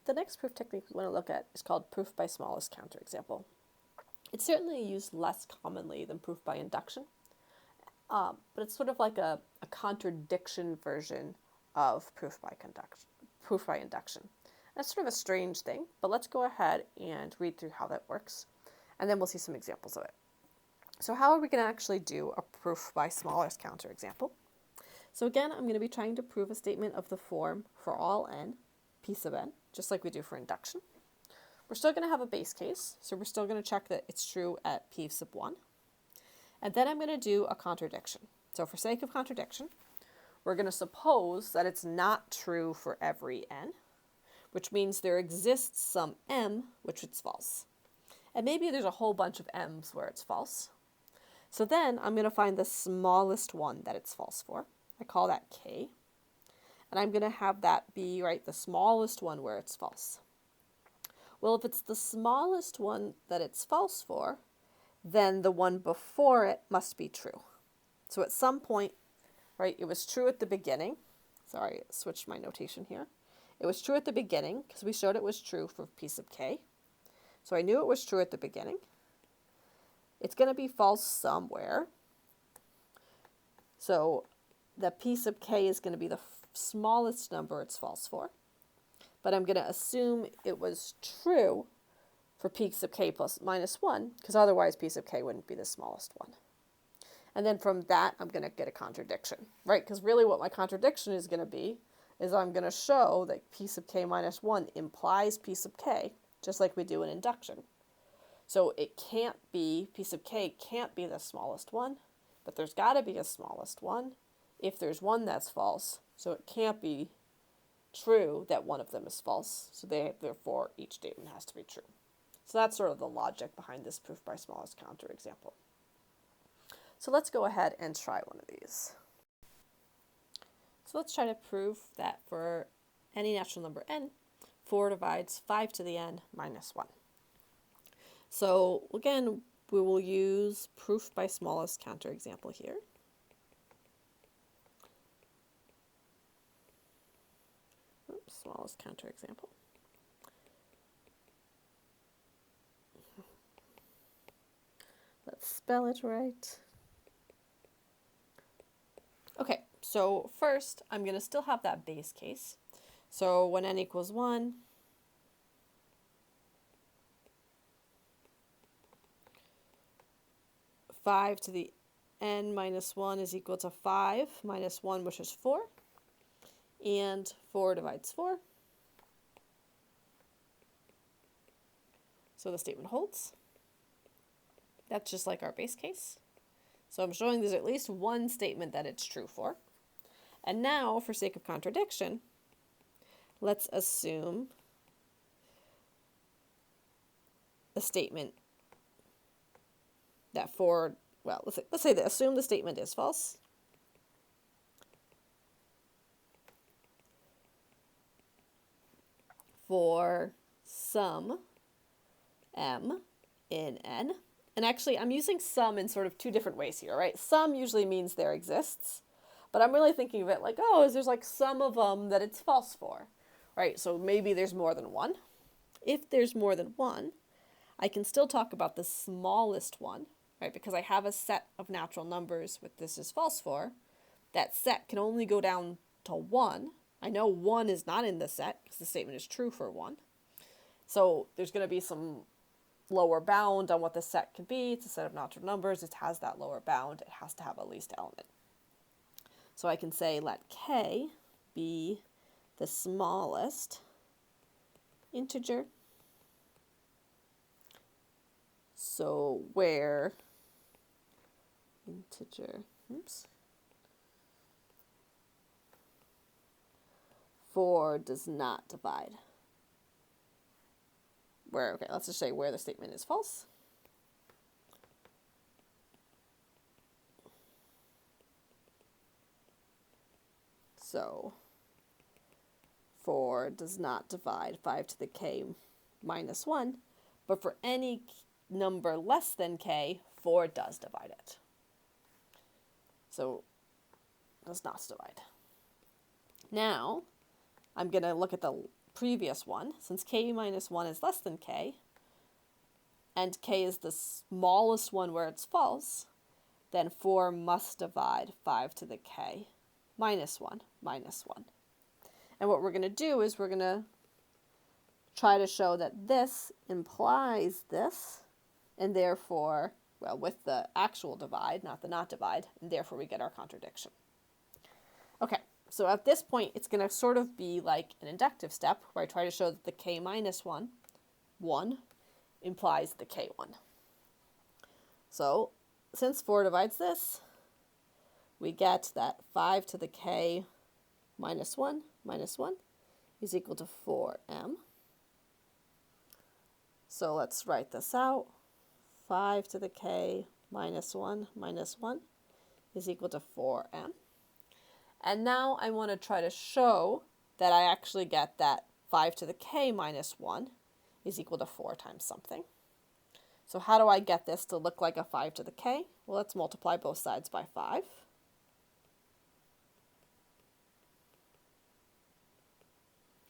the next proof technique we want to look at is called proof by smallest counterexample. It's certainly used less commonly than proof by induction, but it's sort of like a contradiction version of proof by induction. That's sort of a strange thing, but let's go ahead and read through how that works, and then we'll see some examples of it. So how are we going to actually do a proof by smallest counterexample? So again, I'm going to be trying to prove a statement of the form for all n, p sub n, just like we do for induction. We're still going to have a base case, so we're still going to check that it's true at p sub 1. And then I'm going to do a contradiction. So for sake of contradiction, we're going to suppose that it's not true for every n, which means there exists some m which is false. And maybe there's a whole bunch of m's where it's false. So then I'm going to find the smallest one that it's false for. I call that k. And I'm going to have that be, the smallest one where it's false. Well, if it's the smallest one that it's false for, then the one before it must be true. So at some point, it was true at the beginning. Sorry, I switched my notation here. It was true at the beginning because we showed it was true for p sub k. So I knew it was true at the beginning. It's going to be false somewhere. So the p sub k is going to be the smallest number it's false for. But I'm going to assume it was true for p sub k minus 1, because otherwise p sub k wouldn't be the smallest one. And then from that, I'm going to get a contradiction, Because really what my contradiction is going to be is I'm going to show that p sub k minus 1 implies p sub k, just like we do in induction. So it can't be, p sub k can't be the smallest one, but there's got to be a smallest one if there's one that's false. So it can't be true that one of them is false. So therefore, each statement has to be true. So that's sort of the logic behind this proof by smallest counterexample. So let's go ahead and try one of these. So let's try to prove that for any natural number n, 4 divides 5 to the n minus 1. So again, we will use proof by smallest counterexample here. Oops, smallest counterexample. Let's spell it right. Okay, so first I'm going to still have that base case. So when n equals 1, five to the n minus 1 is equal to 5 minus 1, which is 4. And 4 divides 4. So the statement holds. That's just like our base case. So I'm showing there's at least one statement that it's true for. And now, for sake of contradiction, let's assume a statement that let's say that assume the statement is false. For some m in n. And actually, I'm using some in sort of two different ways here, Some usually means there exists, but I'm really thinking of it like, is there's like some of them that it's false for, So maybe there's more than one. If there's more than one, I can still talk about the smallest one, Because I have a set of natural numbers with this is false for. That set can only go down to 1. I know 1 is not in the set because the statement is true for 1. So there's going to be some lower bound on what the set can be. It's a set of natural numbers. It has that lower bound. It has to have a least element. So I can say let k be the smallest integer. So where integer, 4 does not divide. Let's just say where the statement is false. So 4 does not divide 5 to the k minus 1, but for any number less than k, 4 does divide it. So does not divide. Now, I'm going to look at the previous one, since k minus 1 is less than k, and k is the smallest one where it's false, then 4 must divide 5 to the k minus 1 minus 1. And what we're going to do is we're going to try to show that this implies this, and therefore, well, with the actual divide, not the not divide, and therefore we get our contradiction. Okay, so at this point, it's going to sort of be like an inductive step where I try to show that the k minus 1 implies the k1. So since 4 divides this, we get that 5 to the k minus 1 is equal to 4m. So let's write this out. 5 to the k minus 1 is equal to 4m. And now I want to try to show that I actually get that 5 to the k minus 1 is equal to 4 times something. So how do I get this to look like a 5 to the k? Well, let's multiply both sides by 5.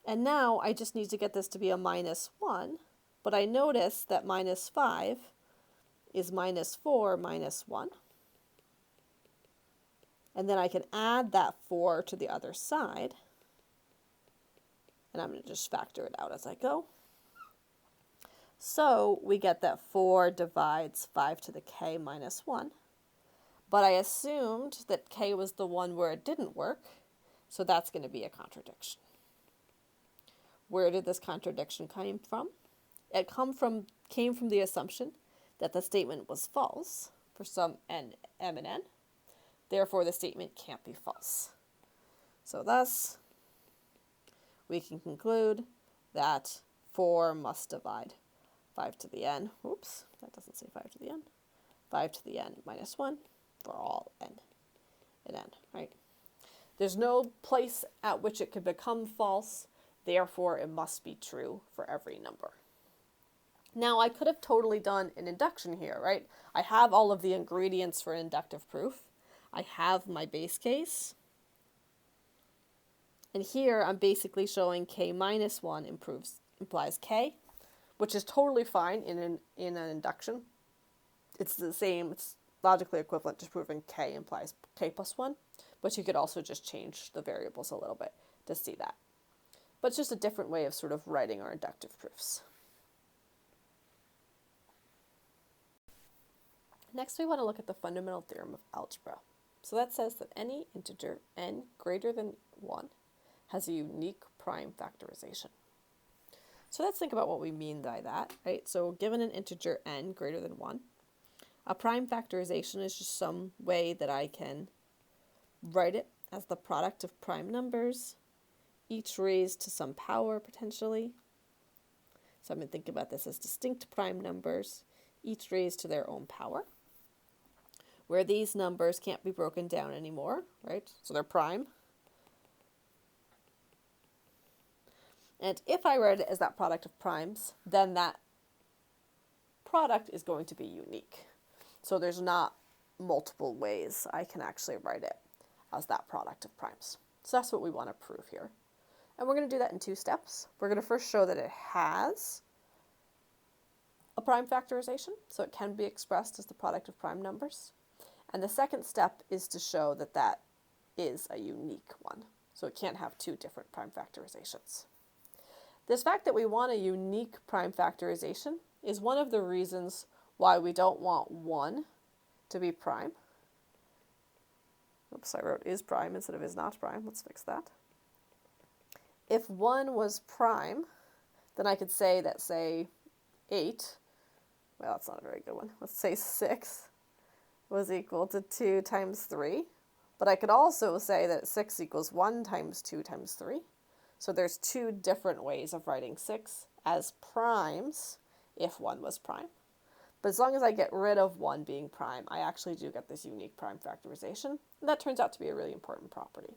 And now I just need to get this to be a minus 1, but I notice that minus 5 is minus 4 minus 1. And then I can add that 4 to the other side. And I'm going to just factor it out as I go. So we get that 4 divides 5 to the k minus 1. But I assumed that k was the one where it didn't work, so that's going to be a contradiction. Where did this contradiction come from? It came from the assumption that the statement was false for some m and n. Therefore, the statement can't be false. So thus, we can conclude that 4 must divide 5 to the n. Oops, that doesn't say 5 to the n. 5 to the n minus 1 for all n and n, right? There's no place at which it could become false. Therefore, it must be true for every number. Now, I could have totally done an induction here, right? I have all of the ingredients for inductive proof. I have my base case. And here, I'm basically showing k minus 1 implies k, which is totally fine in an induction. It's the same, it's logically equivalent to proving k implies k plus 1, but you could also just change the variables a little bit to see that. But it's just a different way of sort of writing our inductive proofs. Next, we want to look at the fundamental theorem of algebra. So that says that any integer n greater than 1 has a unique prime factorization. So let's think about what we mean by that, right? So given an integer n greater than 1, a prime factorization is just some way that I can write it as the product of prime numbers, each raised to some power potentially. So I'm going to think about this as distinct prime numbers, each raised to their own power, where these numbers can't be broken down anymore, right? So they're prime. And if I write it as that product of primes, then that product is going to be unique. So there's not multiple ways I can actually write it as that product of primes. So that's what we want to prove here. And we're going to do that in 2 steps. We're going to first show that it has a prime factorization, so it can be expressed as the product of prime numbers. And the second step is to show that that is a unique one, so it can't have 2 different prime factorizations. This fact that we want a unique prime factorization is one of the reasons why we don't want 1 to be prime. Oops, I wrote is prime instead of is not prime. Let's fix that. If 1 was prime, then I could say that, say, 8, well, that's not a very good one. Let's say 6 was equal to 2 times 3. But I could also say that 6 equals 1 times 2 times 3. So there's 2 different ways of writing 6 as primes if 1 was prime. But as long as I get rid of 1 being prime, I actually do get this unique prime factorization. And that turns out to be a really important property.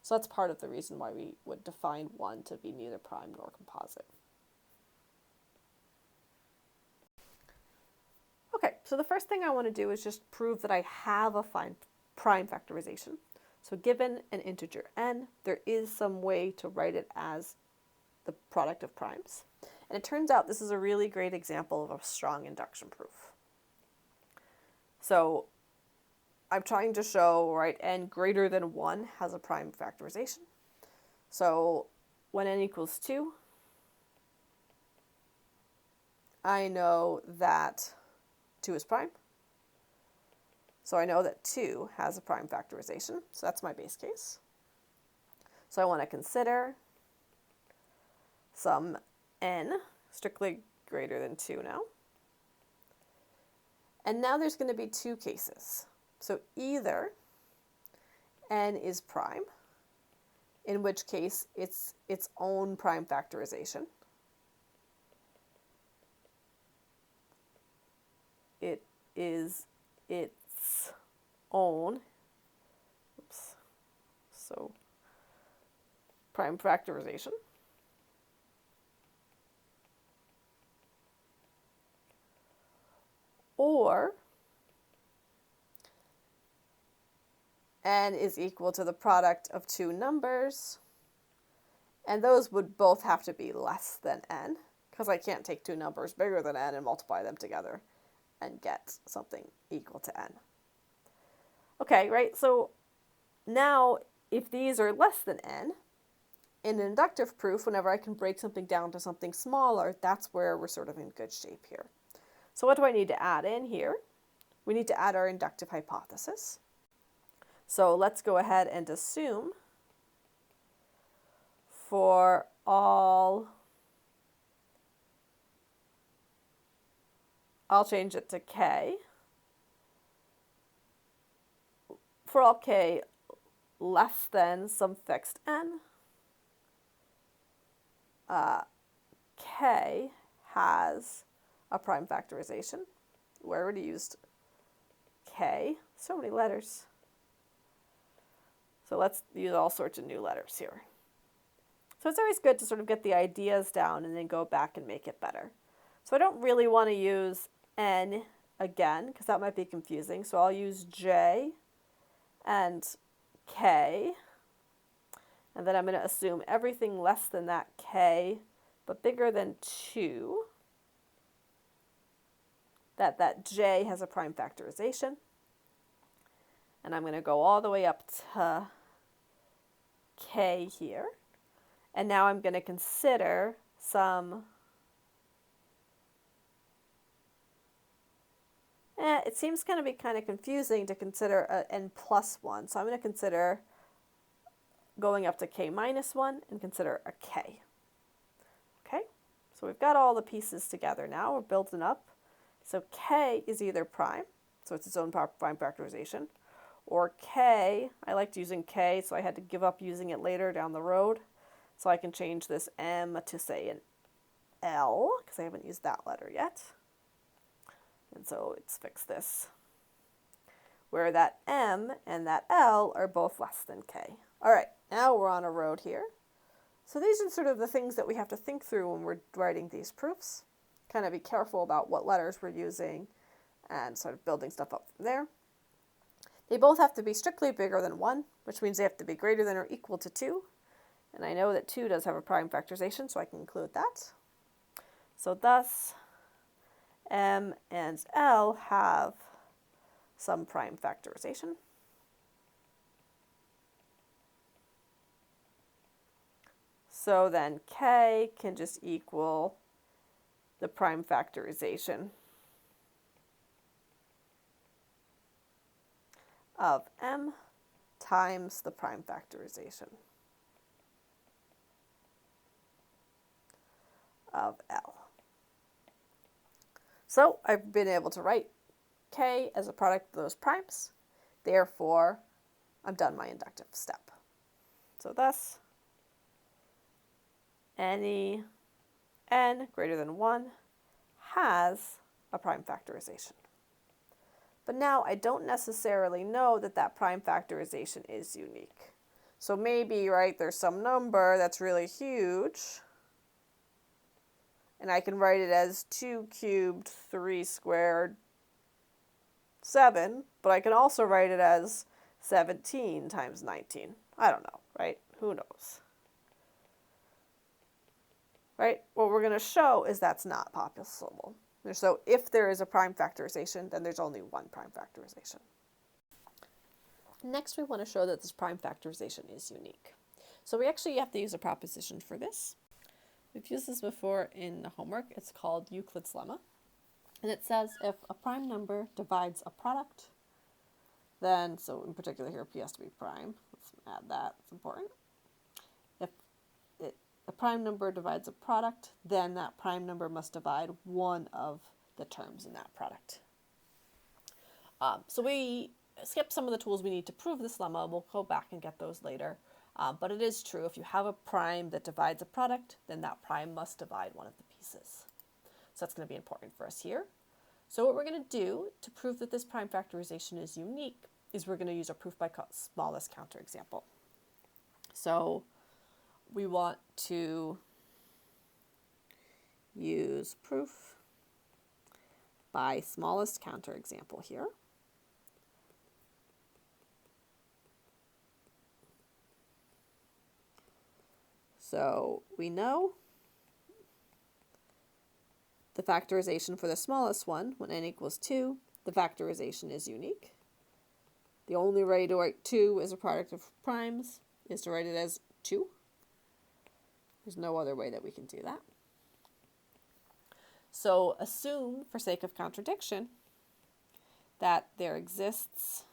So that's part of the reason why we would define 1 to be neither prime nor composite. Okay, so the first thing I want to do is just prove that I have a prime factorization. So given an integer n, there is some way to write it as the product of primes. And it turns out this is a really great example of a strong induction proof. So I'm trying to show, right, n greater than 1 has a prime factorization. So when n equals 2, I know that 2 is prime. So I know that 2 has a prime factorization. So that's my base case. So I want to consider some n strictly greater than 2 now. And now there's going to be two cases. So either n is prime, in which case it's its own prime factorization. It is its own, so prime factorization. Or n is equal to the product of two numbers, and those would both have to be less than n, because I can't take two numbers bigger than n and multiply them together and get something equal to n. Okay, right, so now if these are less than n, in an inductive proof, whenever I can break something down to something smaller, that's where we're sort of in good shape here. So what do I need to add in here? We need to add our inductive hypothesis. So let's go ahead and assume for all, I'll change it to k. For all k less than some fixed n, k has a prime factorization. We already used k. So many letters. So let's use all sorts of new letters here. So it's always good to sort of get the ideas down and then go back and make it better. So I don't really want to use n again, because that might be confusing. So I'll use j and k. And then I'm going to assume everything less than that k, but bigger than 2, that j has a prime factorization. And I'm going to go all the way up to k here. And now I'm going to consider some, it seems going to be kind of confusing to consider n plus 1. So I'm going to consider going up to k minus 1 and consider a k. Okay, so we've got all the pieces together now. We're building up. So k is either prime, so it's its own prime factorization, or k, I liked using k, so I had to give up using it later down the road. So I can change this m to, say, an L, because I haven't used that letter yet. And so let's fix this, where that m and that L are both less than k. All right, now we're on a road here. So these are sort of the things that we have to think through when we're writing these proofs. Kind of be careful about what letters we're using and sort of building stuff up from there. They both have to be strictly bigger than 1, which means they have to be greater than or equal to 2. And I know that 2 does have a prime factorization, so I can include that. So thus, m and L have some prime factorization. So then k can just equal the prime factorization of m times the prime factorization of L. So I've been able to write k as a product of those primes. Therefore, I've done my inductive step. So thus, any n greater than 1 has a prime factorization. But now I don't necessarily know that that prime factorization is unique. So maybe, right, there's some number that's really huge, and I can write it as 2 cubed, 3 squared, 7, but I can also write it as 17 times 19. I don't know, right? Who knows? right? What we're going to show is that's not possible. So if there is a prime factorization, then there's only one prime factorization. Next, we want to show that this prime factorization is unique. So we actually have to use a proposition for this. We've used this before in the homework. It's called Euclid's lemma. And it says if a prime number divides a product, then, so in particular here, P has to be prime. Let's add that, it's important. If a prime number divides a product, then that prime number must divide one of the terms in that product. So we skip some of the tools we need to prove this lemma. We'll go back and get those later. But it is true, if you have a prime that divides a product, then that prime must divide one of the pieces. So that's going to be important for us here. So what we're going to do to prove that this prime factorization is unique is we're going to use a proof by smallest counterexample. So we want to use proof by smallest counterexample here. So we know the factorization for the smallest one, when n equals 2, the factorization is unique. The only way to write 2 as a product of primes is to write it as 2. There's no other way that we can do that. So assume, for sake of contradiction, that there exists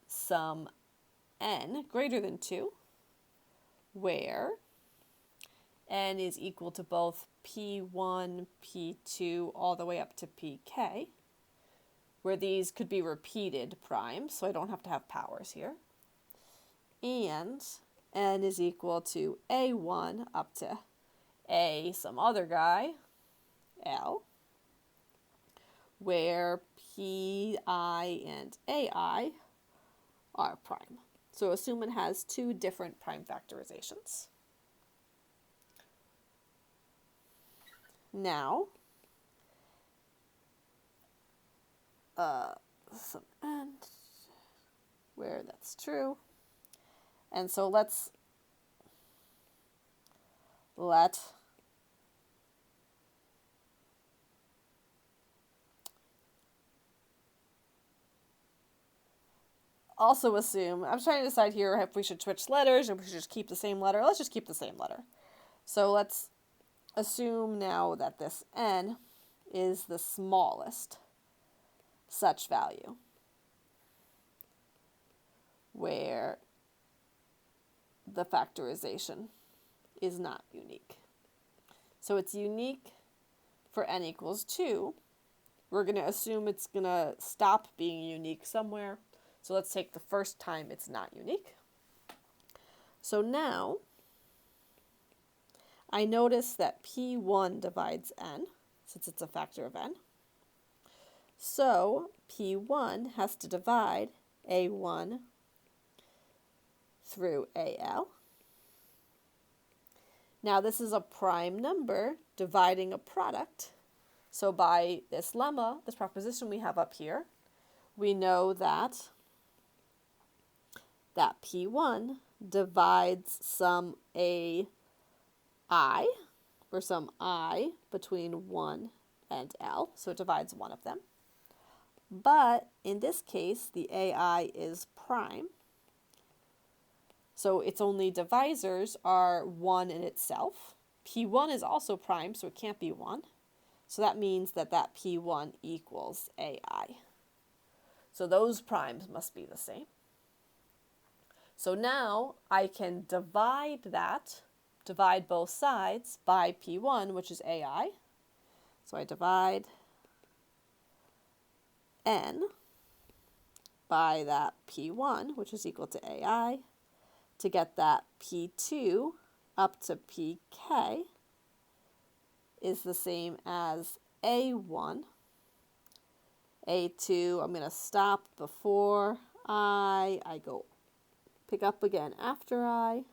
some n greater than 2, where n is equal to both p1, p2, all the way up to pk, where these could be repeated primes, so I don't have to have powers here, and n is equal to a1 up to a some other guy, l, where pi and ai are prime. So assume it has two different prime factorizations. Now, some n where that's true. And so let's let also assume, I'm trying to decide here if we should switch letters or if we should just keep the same letter. Let's just keep the same letter. So let's assume now that this n is the smallest such value, where the factorization is not unique. So it's unique for n equals 2. We're going to assume it's going to stop being unique somewhere. So let's take the first time it's not unique. So now I notice that p1 divides n, since it's a factor of n. So p1 has to divide a1 through al. Now this is a prime number dividing a product. So by this lemma, this proposition we have up here, we know that p1 divides some ai, or some I between 1 and l, so it divides one of them. But in this case, the ai is prime, so its only divisors are 1 in itself. p1 is also prime, so it can't be 1. So that means that p1 equals ai. So those primes must be the same. So now I can divide both sides by p1, which is ai. So I divide n by that p1, which is equal to ai, to get that p2 up to pk is the same as a1. a2, I'm going to stop before I go pick up again after I.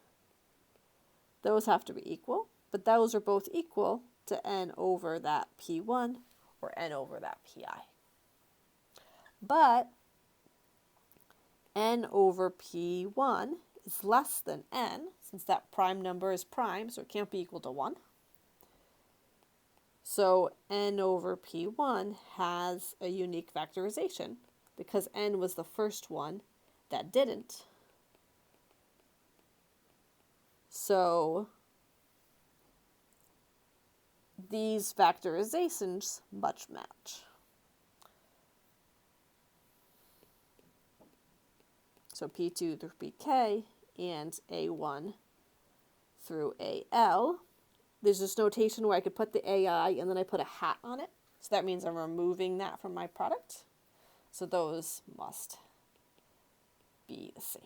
Those have to be equal, but those are both equal to n over that p1 or n over that pi. But n over p1 is less than n, since that prime number is prime, so it can't be equal to 1. So n over p1 has a unique factorization because n was the first one that didn't. So these factorizations must match. So P2 through Pk and A1 through AL. There's this notation where I could put the AI and then I put a hat on it. So that means I'm removing that from my product. So those must be the same.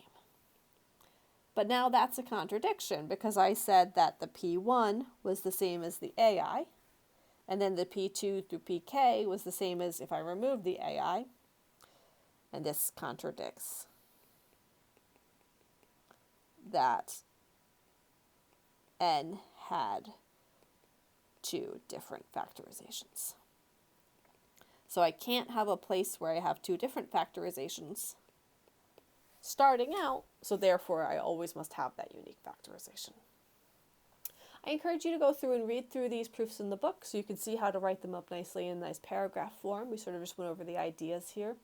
But now that's a contradiction because I said that the P1 was the same as the AI, and then the P2 through Pk was the same as if I removed the AI, and this contradicts that n had 2 different factorizations. So I can't have a place where I have 2 different factorizations starting out, so therefore I always must have that unique factorization. I encourage you to go through and read through these proofs in the book so you can see how to write them up nicely in nice paragraph form. We sort of just went over the ideas here.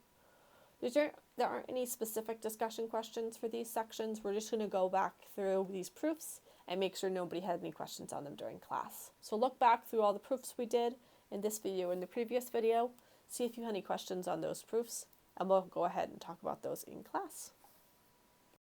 There aren't any specific discussion questions for these sections. We're just going to go back through these proofs and make sure nobody had any questions on them during class. So look back through all the proofs we did in this video and the previous video, see if you had any questions on those proofs, and we'll go ahead and talk about those in class.